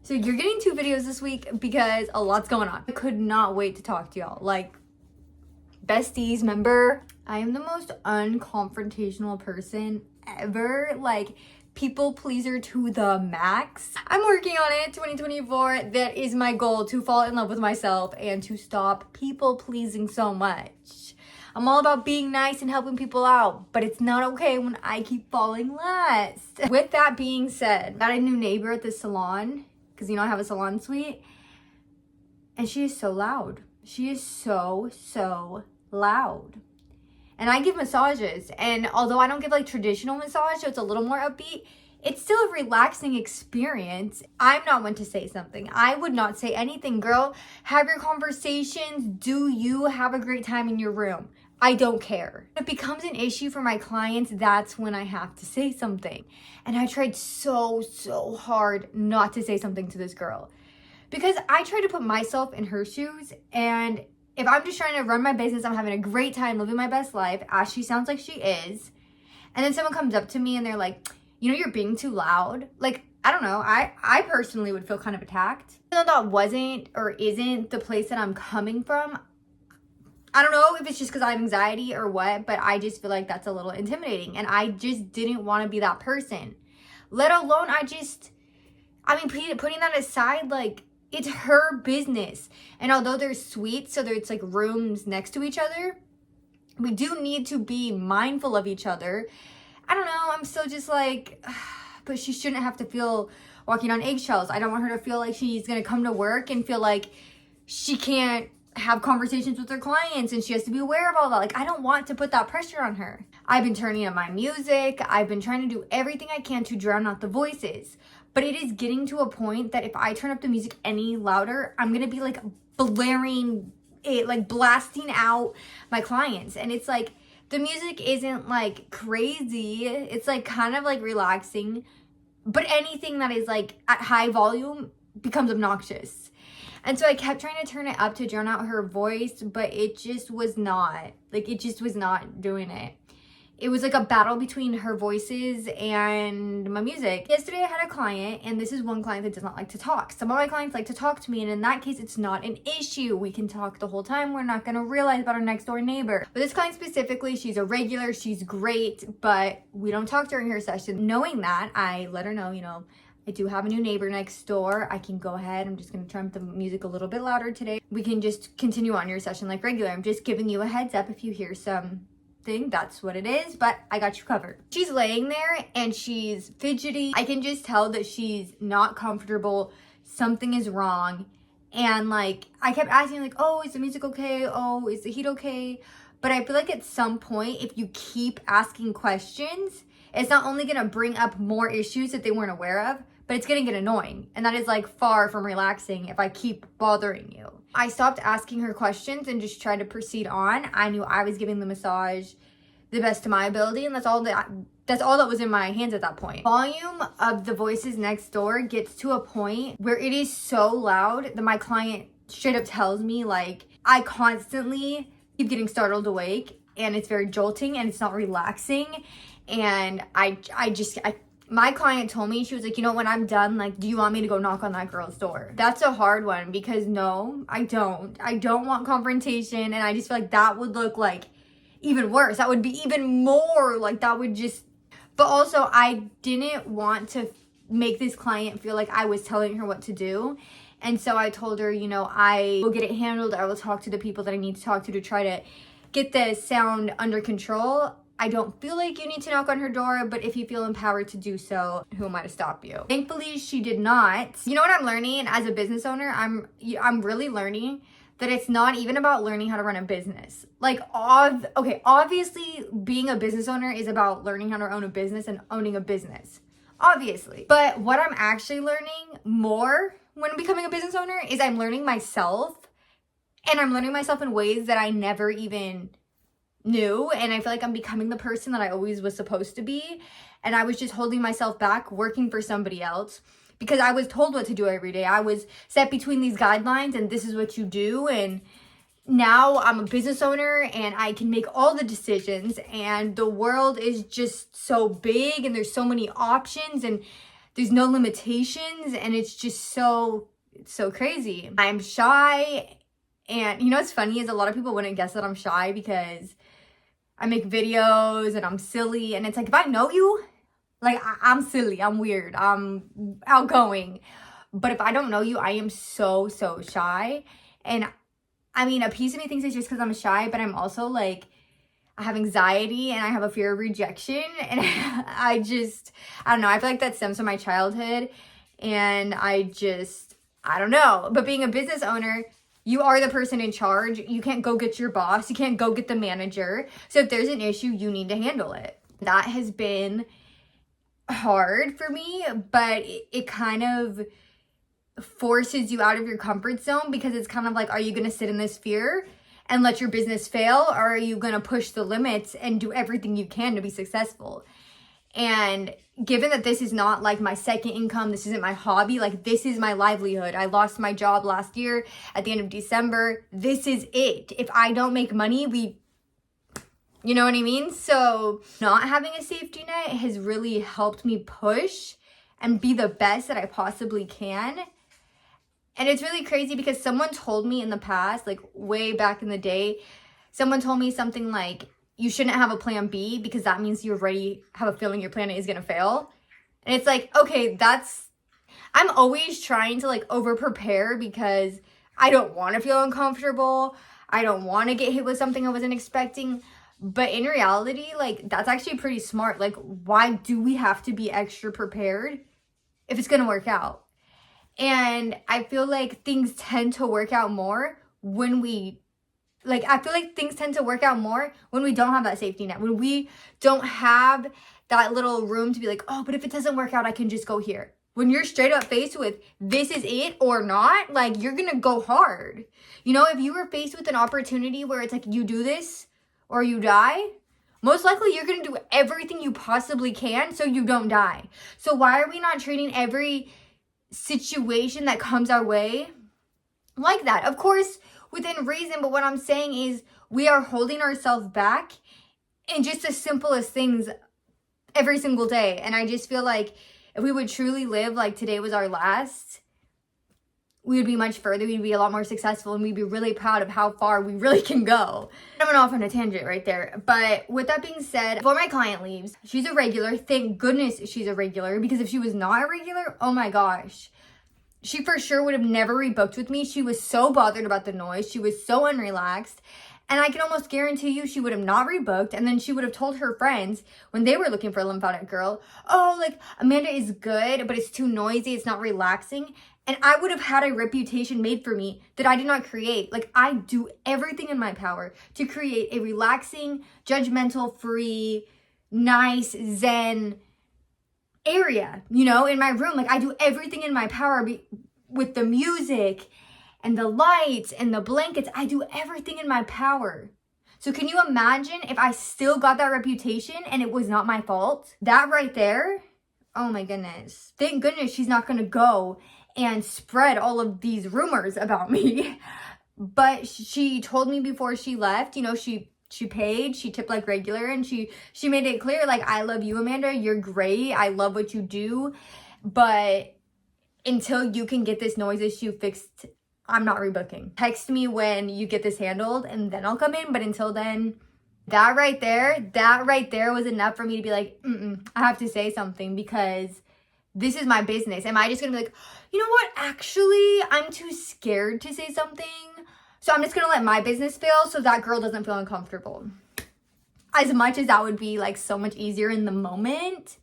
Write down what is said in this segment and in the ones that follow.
So you're getting 2 videos this week because a lot's going on. I could not wait to talk to y'all. Like, besties, remember? I am the most unconfrontational person ever. Like, people pleaser to the max. I'm working on it, 2024. That is my goal, to fall in love with myself and to stop people pleasing so much. I'm all about being nice and helping people out, but it's not okay when I keep falling last. With that being said, got a new neighbor at the salon, because you know I have a salon suite, and she is so loud. She is so loud. And I give massages, and although I don't give like traditional massage, so it's a little more upbeat, it's still a relaxing experience. I'm not one to say something. I would not say anything. Girl, have your conversations. Do you have a great time in your room? I don't care. If it becomes an issue for my clients, that's when I have to say something. And I tried so hard not to say something to this girl, because I try to put myself in her shoes, and if I'm just trying to run my business, I'm having a great time living my best life, as she sounds like she is, and then someone comes up to me and they're like, you know, you're being too loud. Like, I don't know. I personally would feel kind of attacked. Even though that wasn't or isn't the place that I'm coming from, I don't know if it's just because I have anxiety or what, but I just feel like that's a little intimidating. And I just didn't want to be that person. Let alone, putting that aside, like, it's her business. And although they're suites, so it's like rooms next to each other, we do need to be mindful of each other. I don't know. I'm still just like, but she shouldn't have to feel walking on eggshells. I don't want her to feel like she's going to come to work and feel like she can't have conversations with her clients and she has to be aware of all that. Like, I don't want to put that pressure on her. I've been turning up my music. I've been trying to do everything I can to drown out the voices. But it is getting to a point that if I turn up the music any louder, I'm going to be like blaring it, like blasting out my clients. And it's like, the music isn't like crazy. It's like kind of like relaxing. But anything that is like at high volume becomes obnoxious. And so I kept trying to turn it up to drown out her voice, but it just was not. Like, it just was not doing it. It was like a battle between her voices and my music. Yesterday I had a client, and this is one client that does not like to talk. Some of my clients like to talk to me, and in that case, it's not an issue. We can talk the whole time. We're not gonna realize about our next door neighbor. But this client specifically, she's a regular, she's great, but we don't talk during her session. Knowing that, I let her know, you know, I do have a new neighbor next door. I can go ahead. I'm just going to turn up the music a little bit louder today. We can just continue on your session like regular. I'm just giving you a heads up if you hear something. That's what it is, but I got you covered. She's laying there and she's fidgety. I can just tell that she's not comfortable. Something is wrong. And like, I kept asking like, oh, is the music okay? Oh, is the heat okay? But I feel like at some point, if you keep asking questions, it's not only going to bring up more issues that they weren't aware of, but it's gonna get annoying. And that is like far from relaxing if I keep bothering you. I stopped asking her questions and just tried to proceed on. I knew I was giving the massage the best of my ability, and that's all that was in my hands at that point. Volume of the voices next door gets to a point where it is so loud that my client straight up tells me, like, I constantly keep getting startled awake, and it's very jolting and it's not relaxing. And my client told me, she was like, you know, when I'm done, like, do you want me to go knock on that girl's door? That's a hard one, because no, I don't. I don't want confrontation, and I just feel like that would look like even worse. That would be even more, like, that would just... But also, I didn't want to make this client feel like I was telling her what to do. And so I told her, you know, I will get it handled. I will talk to the people that I need to talk to try to get the sound under control. I don't feel like you need to knock on her door, but if you feel empowered to do so, who am I to stop you? Thankfully, she did not. You know what I'm learning as a business owner? I'm really learning that it's not even about learning how to run a business. Like, obviously, being a business owner is about learning how to own a business and owning a business. Obviously. But what I'm actually learning more when becoming a business owner is I'm learning myself, and I'm learning myself in ways that I never even knew, and I feel like I'm becoming the person that I always was supposed to be, and I was just holding myself back working for somebody else because I was told what to do every day. I was set between these guidelines, and this is what you do, and now I'm a business owner and I can make all the decisions, and the world is just so big and there's so many options, and there's no limitations, and it's just it's so crazy. I'm shy, and you know what's funny is a lot of people wouldn't guess that I'm shy because I make videos and I'm silly, and it's like, if I know you, like, I'm silly, I'm weird, I'm outgoing. But if I don't know you, I am so shy. And I mean, a piece of me thinks it's just because I'm shy, but I'm also like, I have anxiety and I have a fear of rejection. And I don't know. I feel like that stems from my childhood. And I don't know. But being a business owner, you are the person in charge. You can't go get your boss. You can't go get the manager. So if there's an issue, you need to handle it. That has been hard for me, but it kind of forces you out of your comfort zone, because it's kind of like, are you going to sit in this fear and let your business fail, or are you going to push the limits and do everything you can to be successful? And given that this is not like my second income, this isn't my hobby, like this is my livelihood. I lost my job last year at the end of December. This is it. If I don't make money, you know what I mean? So not having a safety net has really helped me push and be the best that I possibly can. And it's really crazy because someone told me in the past, like way back in the day, someone told me something like, you shouldn't have a plan B because that means you already have a feeling your plan A is going to fail. And it's like, okay, I'm always trying to like over prepare because I don't want to feel uncomfortable. I don't want to get hit with something I wasn't expecting. But in reality, like, that's actually pretty smart. Like, why do we have to be extra prepared if it's going to work out? And I feel like things tend to work out more when we don't have that safety net. When we don't have that little room to be like, oh, but if it doesn't work out, I can just go here. When you're straight up faced with this is it or not, like, you're going to go hard. You know, if you were faced with an opportunity where it's like, you do this or you die, most likely you're going to do everything you possibly can so you don't die. So why are we not treating every situation that comes our way like that? Of course, within reason, but what I'm saying is we are holding ourselves back in just the simplest things every single day. And I just feel like if we would truly live like today was our last, we would be much further. We'd be a lot more successful, and we'd be really proud of how far we really can go. I went off on a tangent right there. But with that being said, before my client leaves, she's a regular. Thank goodness she's a regular, because if she was not a regular, oh my gosh, she for sure would have never rebooked with me. She was so bothered about the noise. She was so unrelaxed. And I can almost guarantee you she would have not rebooked. And then she would have told her friends when they were looking for a lymphatic girl, oh, like, Amanda is good, but it's too noisy. It's not relaxing. And I would have had a reputation made for me that I did not create. Like, I do everything in my power to create a relaxing, judgmental-free, nice, zen area, you know, in my room. Like, I do everything in my power with the music and the lights and the blankets. I do everything in my power. So can you imagine if I still got that reputation and it was not my fault? That right there, oh my goodness. Thank goodness she's not going to go and spread all of these rumors about me. But she told me before she left, you know, she paid, she tipped like regular, and she made it clear, like, I love you, Amanda, you're great, I love what you do, but until you can get this noise issue fixed, I'm not rebooking. Text me when you get this handled and then I'll come in, but until then, that right there was enough for me to be like, I have to say something, because this is my business. Am I just gonna be like, you know what, actually, I'm too scared to say something, so I'm just gonna let my business fail so that girl doesn't feel uncomfortable? As much as that would be like so much easier in the moment,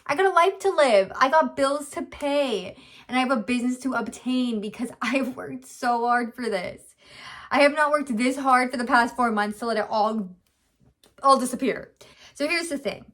I got a life to live. I got bills to pay, and I have a business to obtain, because I've worked so hard for this. I have not worked this hard for the past 4 months to let it all disappear. So here's the thing.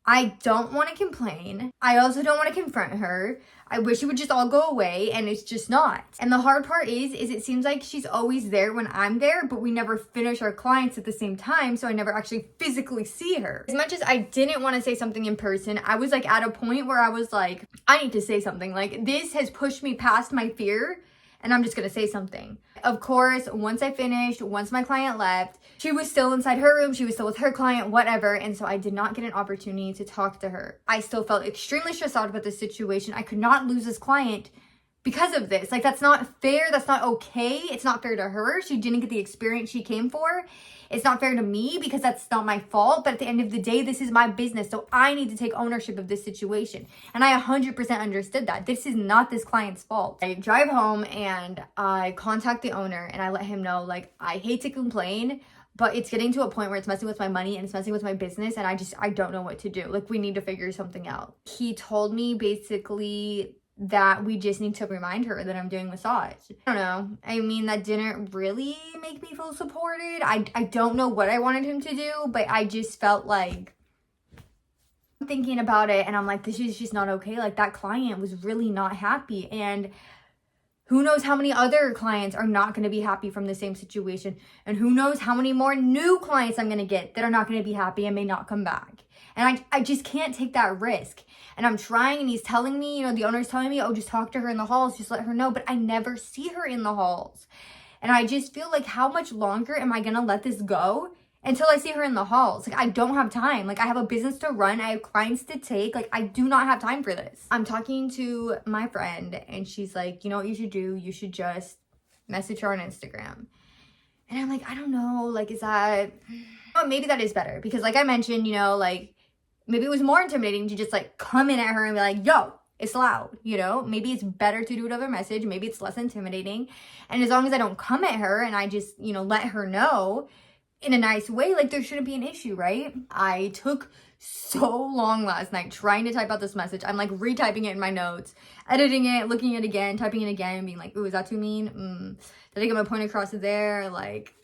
I don't want to complain. I also don't want to confront her. I wish it would just all go away, and it's just not. And the hard part is it seems like she's always there when I'm there, but we never finish our clients at the same time, so I never actually physically see her. As much as I didn't want to say something in person, I was like at a point where I was like, I need to say something. Like, this has pushed me past my fear, and I'm just gonna say something. Of course, once I finished, once my client left, she was still inside her room, she was still with her client, whatever, and so I did not get an opportunity to talk to her. I still felt extremely stressed out about this situation. I could not lose this client because of this. Like, that's not fair. That's not okay. It's not fair to her. She didn't get the experience she came for. It's not fair to me because that's not my fault. But at the end of the day, this is my business. So I need to take ownership of this situation. And I 100% understood that. This is not this client's fault. I drive home and I contact the owner and I let him know, like, I hate to complain, but it's getting to a point where it's messing with my money and it's messing with my business. And I don't know what to do. Like, we need to figure something out. He told me basically that we just need to remind her that I'm doing massage. I don't know. I mean, that didn't really make me feel supported. I don't know what I wanted him to do, but I just felt like, I'm thinking about it and I'm like, this is just not okay. Like, that client was really not happy, and who knows how many other clients are not going to be happy from the same situation, and who knows how many more new clients I'm going to get that are not going to be happy and may not come back. And I just can't take that risk. And I'm trying, and he's telling me, you know, the owner's telling me, oh, just talk to her in the halls, just let her know. But I never see her in the halls. And I just feel like, how much longer am I going to let this go until I see her in the halls? Like, I don't have time. Like, I have a business to run. I have clients to take. Like, I do not have time for this. I'm talking to my friend, and she's like, you know what you should do? You should just message her on Instagram. And I'm like, I don't know. Like, is that... Oh, maybe that is better. Because like I mentioned, you know, like, maybe it was more intimidating to just like come in at her and be like, yo, it's loud, you know? Maybe it's better to do it over message. Maybe it's less intimidating. And as long as I don't come at her and I just, you know, let her know in a nice way, like, there shouldn't be an issue, right? I took so long last night trying to type out this message. I'm like retyping it in my notes, editing it, looking at it again, typing it again, being like, ooh, is that too mean? Did I get my point across there? Like,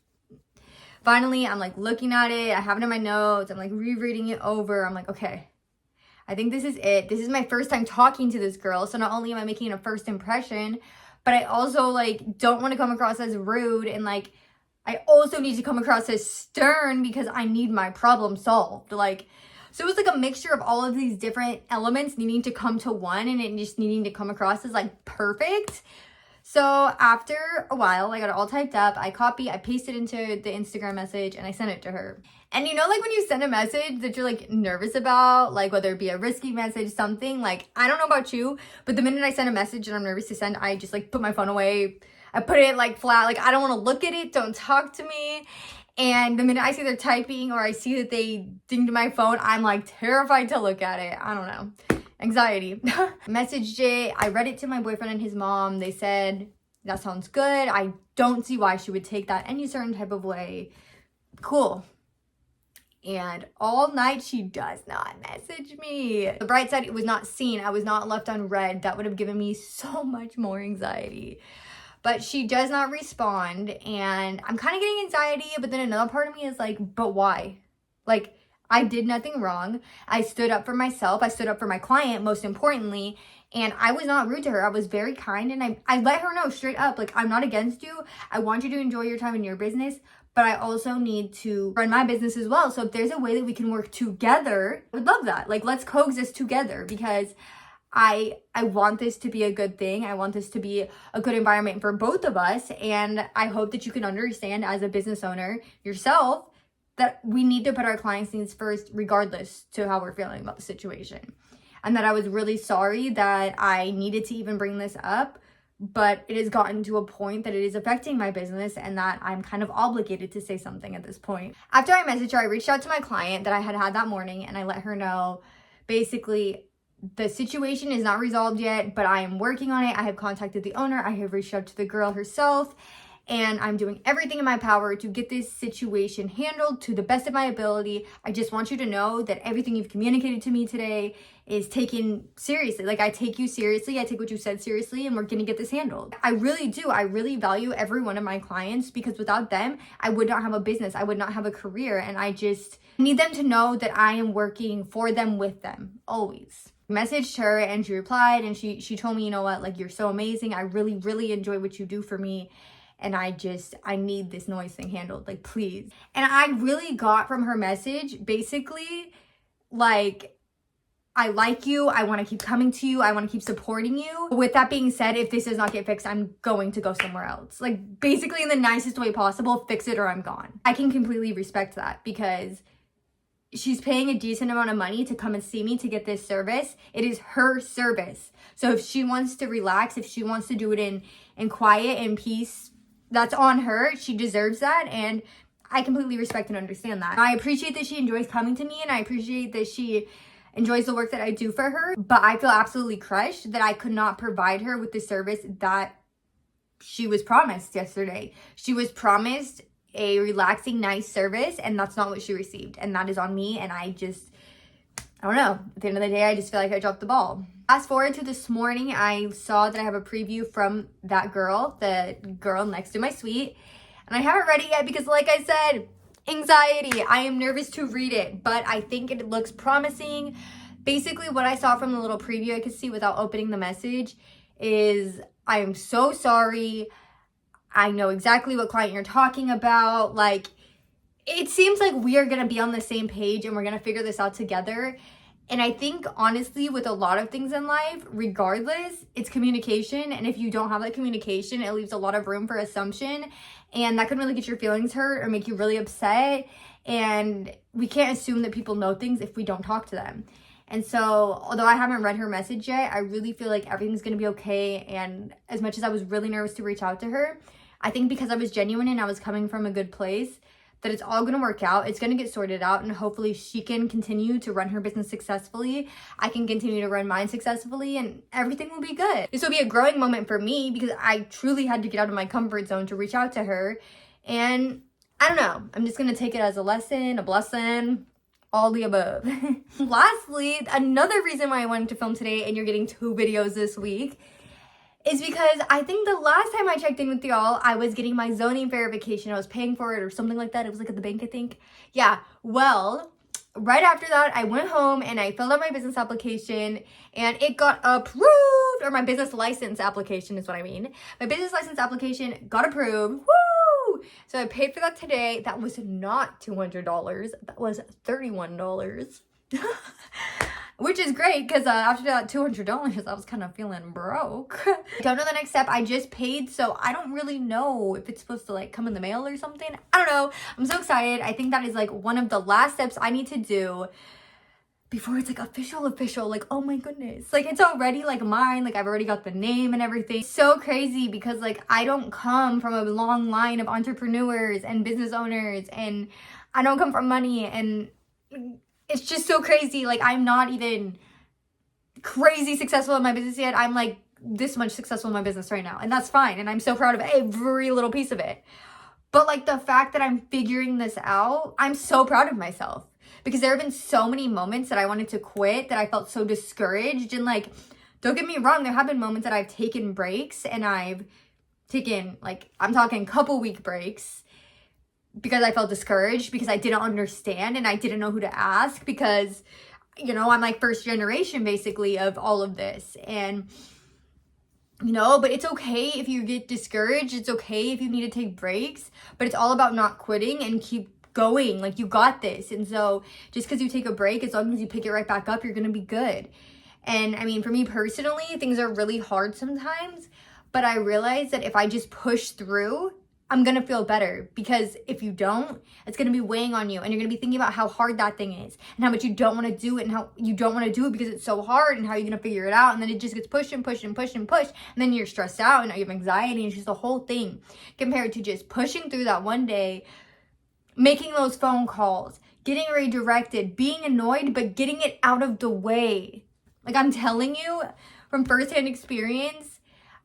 finally, I'm like looking at it. I have it in my notes. I'm like rereading it over. I'm like, okay, I think this is it. This is my first time talking to this girl. So not only am I making a first impression, but I also like don't want to come across as rude. And like, I also need to come across as stern because I need my problem solved. Like, so it was like a mixture of all of these different elements needing to come to one, and it just needing to come across as like perfect. So after a while, I got it all typed up. I pasted into the Instagram message, and I sent it to her. And you know, like when you send a message that you're like nervous about, like whether it be a risky message, something, like, I don't know about you, but the minute I send a message and I'm nervous to send, I just like put my phone away. I put it like flat, like I don't want to look at it. Don't talk to me. And the minute I see they're typing or I see that they dinged my phone, I'm like terrified to look at it. I don't know. Anxiety. Messaged it. I read it to my boyfriend and his mom. They said, that sounds good. I don't see why she would take that any certain type of way. Cool. And all night she does not message me. The bright side, it was not seen. I was not left unread. That would have given me so much more anxiety. But she does not respond, and I'm kind of getting anxiety, but then another part of me is like, but why? Like, I did nothing wrong. I stood up for myself. I stood up for my client, most importantly, and I was not rude to her. I was very kind, and I let her know straight up, like, I'm not against you. I want you to enjoy your time in your business, but I also need to run my business as well. So if there's a way that we can work together, I would love that. Like, let's coexist together, because I want this to be a good thing. I want this to be a good environment for both of us. And I hope that you can understand as a business owner yourself that we need to put our clients' needs first, regardless to how we're feeling about the situation. And that I was really sorry that I needed to even bring this up, but it has gotten to a point that it is affecting my business and that I'm kind of obligated to say something at this point. After I messaged her, I reached out to my client that I had that morning, and I let her know basically the situation is not resolved yet, but I am working on it. I have contacted the owner. I have reached out to the girl herself, and I'm doing everything in my power to get this situation handled to the best of my ability. I just want you to know that everything you've communicated to me today is taken seriously. Like, I take you seriously. I take what you said seriously, and we're going to get this handled. I really do. I really value every one of my clients, because without them, I would not have a business. I would not have a career. And I just need them to know that I am working for them, with them, always. Messaged her, and she replied, and she told me, you know what, like, you're so amazing. I really, really enjoy what you do for me. And I need this noise thing handled, like, please. And I really got from her message, basically, like, I like you. I want to keep coming to you. I want to keep supporting you. With that being said, if this does not get fixed, I'm going to go somewhere else. Like, basically in the nicest way possible, fix it or I'm gone. I can completely respect that because she's paying a decent amount of money to come and see me to get this service. It is her service. So if she wants to relax, if she wants to do it in quiet and peace, that's on her. She deserves that. And I completely respect and understand that. I appreciate that she enjoys coming to me, and I appreciate that she enjoys the work that I do for her, but I feel absolutely crushed that I could not provide her with the service that she was promised yesterday. She was promised a relaxing, nice service, and that's not what she received, and that is on me. And I don't know, at the end of the day, I just feel like I dropped the ball. Fast forward to this morning, I saw that I have a preview from that girl, the girl next to my suite, and I haven't read it yet because, like I said, anxiety. I am nervous to read it, but I think it looks promising. Basically, what I saw from the little preview I could see without opening the message is, I am so sorry. I know exactly what client you're talking about. Like, it seems like we are going to be on the same page and we're going to figure this out together. And I think, honestly, with a lot of things in life, regardless, it's communication. And if you don't have that communication, it leaves a lot of room for assumption. And that can really get your feelings hurt or make you really upset. And we can't assume that people know things if we don't talk to them. And so, although I haven't read her message yet, I really feel like everything's going to be okay. And as much as I was really nervous to reach out to her, I think because I was genuine and I was coming from a good place, that it's all going to work out. It's going to get sorted out, and hopefully she can continue to run her business successfully. I can continue to run mine successfully, and everything will be good. This will be a growing moment for me because I truly had to get out of my comfort zone to reach out to her. And I don't know, I'm just going to take it as a lesson, a blessing, all the above. Lastly, another reason why I wanted to film today, and you're getting 2 videos this week, is because I think the last time I checked in with y'all, I was getting my zoning verification. I was paying for it or something like that. It was like at the bank, I think. Yeah, well, right after that, I went home and I filled out my business application and it got approved. Or my business license application is what I mean. My business license application got approved. Woo! So I paid for that today. That was not $200. That was $31. Which is great because after that $200, I was kind of feeling broke. Don't know the next step. I just paid, so I don't really know if it's supposed to like come in the mail or something. I don't know. I'm so excited. I think that is like one of the last steps I need to do before it's like official. Like, oh my goodness. Like, it's already like mine. Like, I've already got the name and everything. So crazy because like I don't come from a long line of entrepreneurs and business owners, and I don't come from money, and it's just so crazy. Like, I'm not even crazy successful in my business yet. I'm like this much successful in my business right now. And that's fine. And I'm so proud of every little piece of it. But like the fact that I'm figuring this out, I'm so proud of myself. Because there have been so many moments that I wanted to quit, that I felt so discouraged. And like, don't get me wrong, there have been moments that I've taken breaks, and I've taken like, I'm talking couple week breaks, because I felt discouraged, because I didn't understand and I didn't know who to ask, because, you know, I'm like first generation basically of all of this. And, you know, but it's okay if you get discouraged. It's okay if you need to take breaks, but it's all about not quitting and keep going. Like, you got this. And so just because you take a break, as long as you pick it right back up, you're going to be good. And I mean, for me personally, things are really hard sometimes, but I realize that if I just push through, I'm going to feel better. Because if you don't, it's going to be weighing on you, and you're going to be thinking about how hard that thing is and how much you don't want to do it, and how you don't want to do it because it's so hard, and how you're going to figure it out. And then it just gets pushed and pushed and pushed and pushed. And then you're stressed out and you have anxiety, and it's just the whole thing, compared to just pushing through that one day, making those phone calls, getting redirected, being annoyed, but getting it out of the way. Like, I'm telling you from firsthand experience,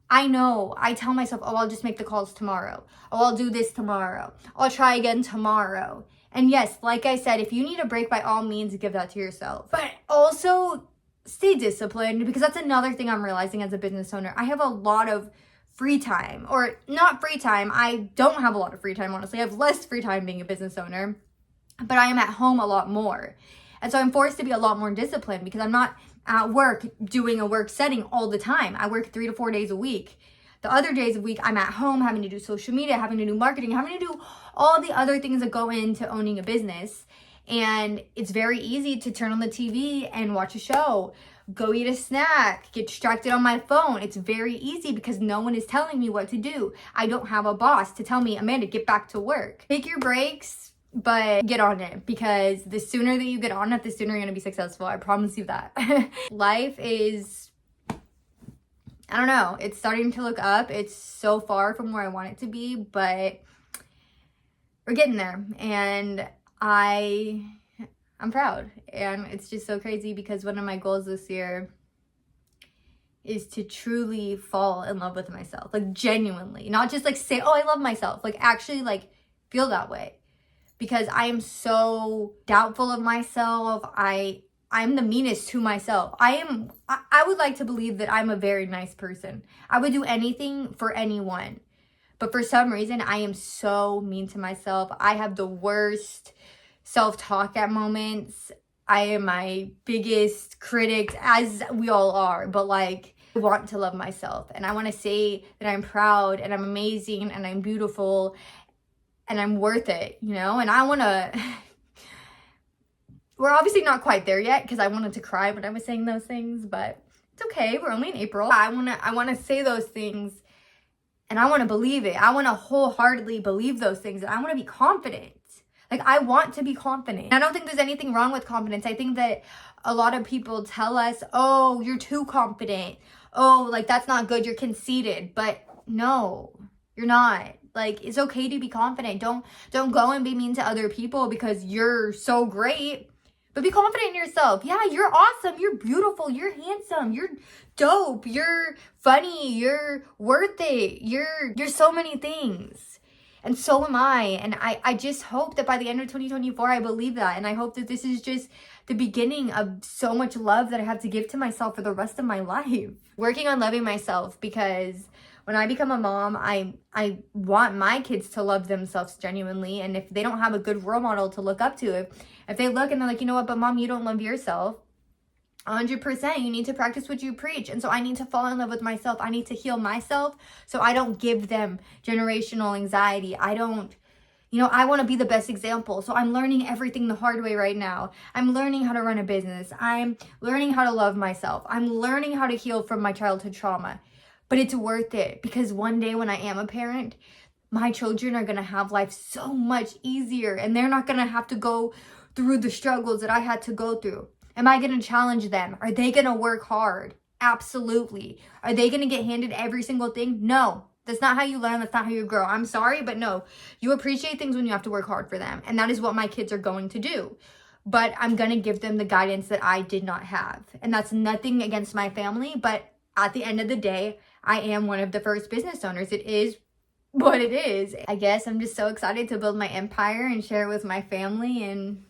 I know, I tell myself, oh, I'll just make the calls tomorrow. Oh, I'll do this tomorrow. I'll try again tomorrow. And yes, like I said, if you need a break, by all means, give that to yourself. But also stay disciplined, because that's another thing I'm realizing as a business owner. I have a lot of free time, or not free time. I don't have a lot of free time, honestly. I have less free time being a business owner, but I am at home a lot more. And so I'm forced to be a lot more disciplined, because I'm not at work doing a work setting all the time. I work 3 to 4 days a week. The other days a week, I'm at home having to do social media, having to do marketing, having to do all the other things that go into owning a business. And it's very easy to turn on the TV and watch a show, go eat a snack, get distracted on my phone. It's very easy because no one is telling me what to do. I don't have a boss to tell me, Amanda, get back to work. Take your breaks, but get on it, because the sooner that you get on it, the sooner you're gonna be successful. I promise you that. Life is, I don't know, it's starting to look up. It's so far from where I want it to be, but we're getting there. And I'm proud. And it's just so crazy because one of my goals this year is to truly fall in love with myself. Like genuinely, not just like say, oh, I love myself. Like actually like feel that way, because I am so doubtful of myself. I'm the meanest to myself. I would like to believe that I'm a very nice person. I would do anything for anyone. But for some reason, I am so mean to myself. I have the worst self-talk at moments. I am my biggest critic, as we all are. But like, I want to love myself. And I want to say that I'm proud and I'm amazing and I'm beautiful and I'm worth it, you know? And I want to... We're obviously not quite there yet, because I wanted to cry when I was saying those things. But it's okay. We're only in April. I want to say those things. And I want to believe it. I want to wholeheartedly believe those things. And I want to be confident. Like, I want to be confident. And I don't think there's anything wrong with confidence. I think that a lot of people tell us, oh, you're too confident. Oh, like, that's not good. You're conceited. But no, you're not. Like, it's okay to be confident. Don't go and be mean to other people because you're so great. But be confident in yourself. Yeah, you're awesome. You're beautiful. You're handsome. You're dope. You're funny. You're worth it. You're so many things. And so am I. And I just hope that by the end of 2024, I believe that. And I hope that this is just the beginning of so much love that I have to give to myself for the rest of my life. Working on loving myself, because when I become a mom, I want my kids to love themselves genuinely. And if they don't have a good role model to look up to, if they look and they're like, you know what, but mom, you don't love yourself, 100%, you need to practice what you preach. And so I need to fall in love with myself. I need to heal myself so I don't give them generational anxiety. I want to be the best example. So I'm learning everything the hard way right now. I'm learning how to run a business. I'm learning how to love myself. I'm learning how to heal from my childhood trauma. But it's worth it, because one day when I am a parent, my children are going to have life so much easier, and they're not going to have to go through the struggles that I had to go through. Am I going to challenge them? Are they going to work hard? Absolutely. Are they going to get handed every single thing? No. That's not how you learn. That's not how you grow. I'm sorry, but no. You appreciate things when you have to work hard for them. And that is what my kids are going to do. But I'm going to give them the guidance that I did not have. And that's nothing against my family. But at the end of the day, I am one of the first business owners. It is what it is. I guess I'm just so excited to build my empire and share it with my family, and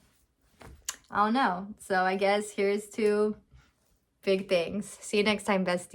I don't know. So I guess here's to big things. See you next time, bestie.